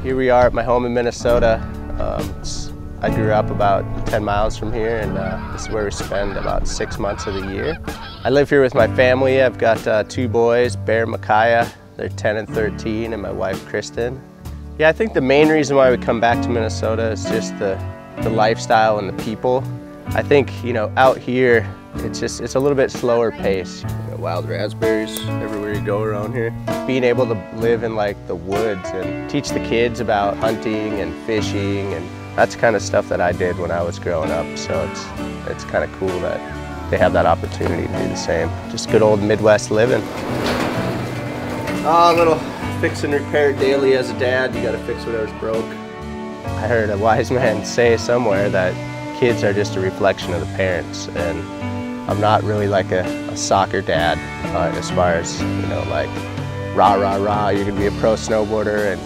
Here we are at my home in Minnesota. I grew up about 10 miles from here, and this is where we spend about 6 months of the year. I live here with my family. I've got 2 boys, Bear and Micaiah. They're 10 and 13, and my wife, Kristen. Yeah, I think the main reason why we come back to Minnesota is just the lifestyle and the people. I think, out here, it's a little bit slower pace. Wild raspberries everywhere you go around here. Being able to live in like the woods and teach the kids about hunting and fishing, and that's the kind of stuff that I did when I was growing up. So it's kind of cool that they have that opportunity to do the same. Just good old Midwest living. A little fix and repair daily as a dad. You gotta fix whatever's broke. I heard a wise man say somewhere that kids are just a reflection of the parents, and I'm not really like a soccer dad as far as, like rah, rah, rah, you're gonna be a pro snowboarder and,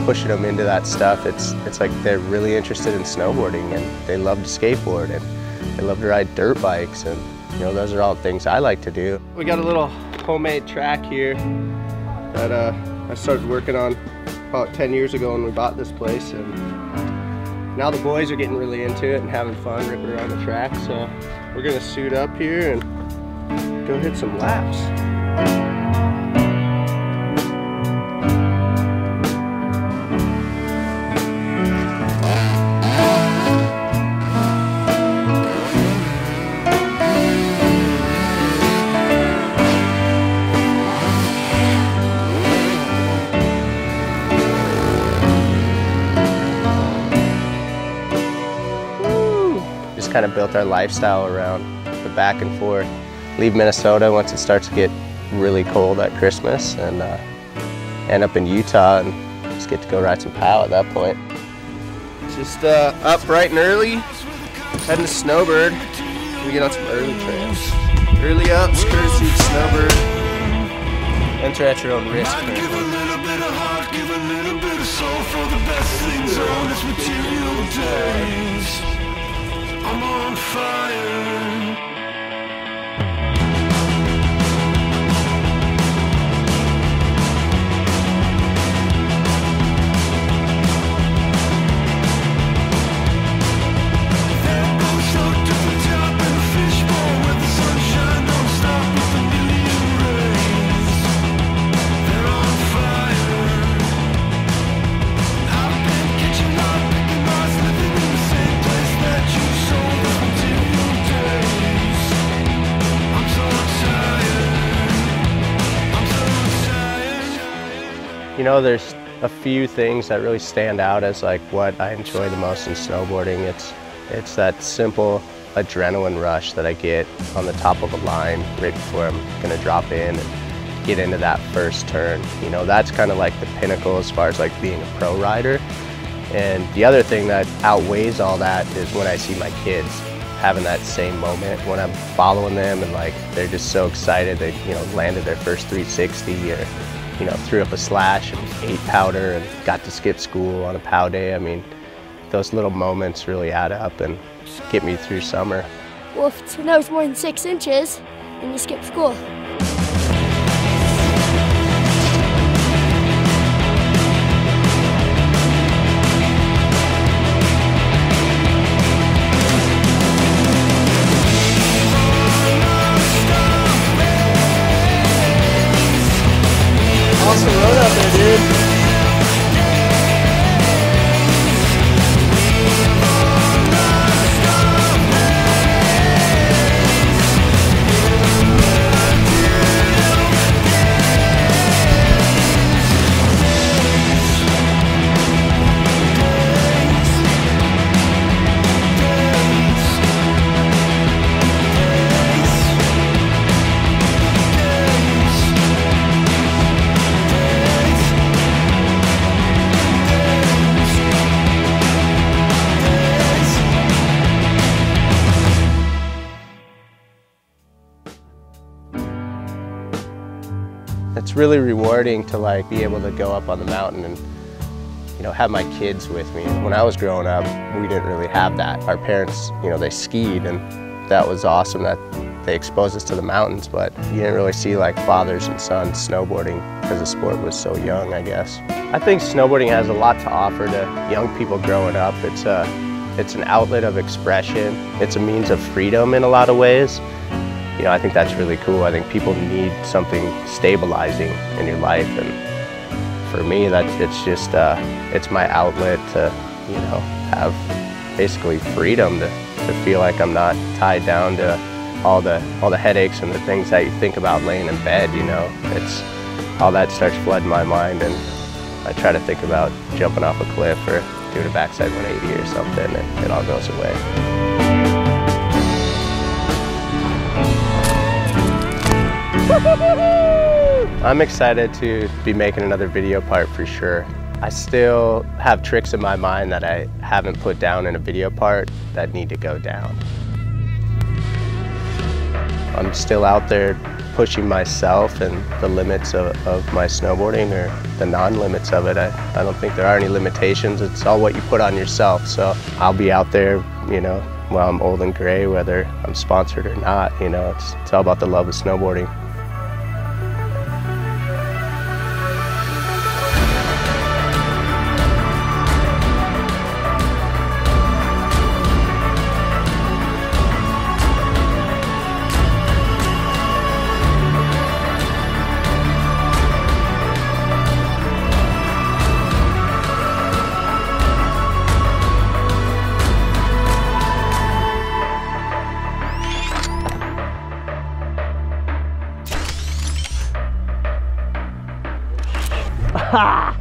pushing them into that stuff. It's like they're really interested in snowboarding, and they love to skateboard, and they love to ride dirt bikes, and those are all things I like to do. We got a little homemade track here that I started working on about 10 years ago when we bought this place, and now the boys are getting really into it and having fun ripping around the track, so we're gonna suit up here and go hit some laps. Kind of built our lifestyle around the back and forth. Leave Minnesota once it starts to get really cold at Christmas, and end up in Utah and just get to go ride some POW at that point. Just up bright and early, heading to Snowbird. We get on some early trails. Early up, skirt seat, Snowbird. Enter at your own risk. Give a little bit of heart, give a little bit of soul for the best things on this material days. I'm on fire. There's a few things that really stand out as like what I enjoy the most in snowboarding. It's that simple adrenaline rush that I get on the top of a line right before I'm gonna drop in and get into that first turn. That's kind of like the pinnacle as far as like being a pro rider. And the other thing that outweighs all that is when I see my kids having that same moment, when I'm following them and like they're just so excited they landed their first 360 or threw up a slash and ate powder and got to skip school on a POW day. I mean, those little moments really add up and get me through summer. Well, if it snows more than 6 inches, then you skip school. Awesome road out there, dude. It's really rewarding to like be able to go up on the mountain and have my kids with me. When I was growing up, we didn't really have that. Our parents, they skied, and that was awesome that they exposed us to the mountains, but you didn't really see like fathers and sons snowboarding because the sport was so young, I guess. I think snowboarding has a lot to offer to young people growing up. It's an outlet of expression. It's a means of freedom in a lot of ways. You know, I think that's really cool. I think people need something stabilizing in your life, and for me, it's my outlet to, you know, have basically freedom to feel like I'm not tied down to all the headaches and the things that you think about laying in bed. You know, it's all that starts flooding my mind, and I try to think about jumping off a cliff or doing a backside 180 or something, and it all goes away. I'm excited to be making another video part for sure. I still have tricks in my mind that I haven't put down in a video part that need to go down. I'm still out there pushing myself and the limits of my snowboarding, or the non-limits of it. I don't think there are any limitations. It's all what you put on yourself. So I'll be out there, you know, while I'm old and gray, whether I'm sponsored or not. You know, it's all about the love of snowboarding. Ha!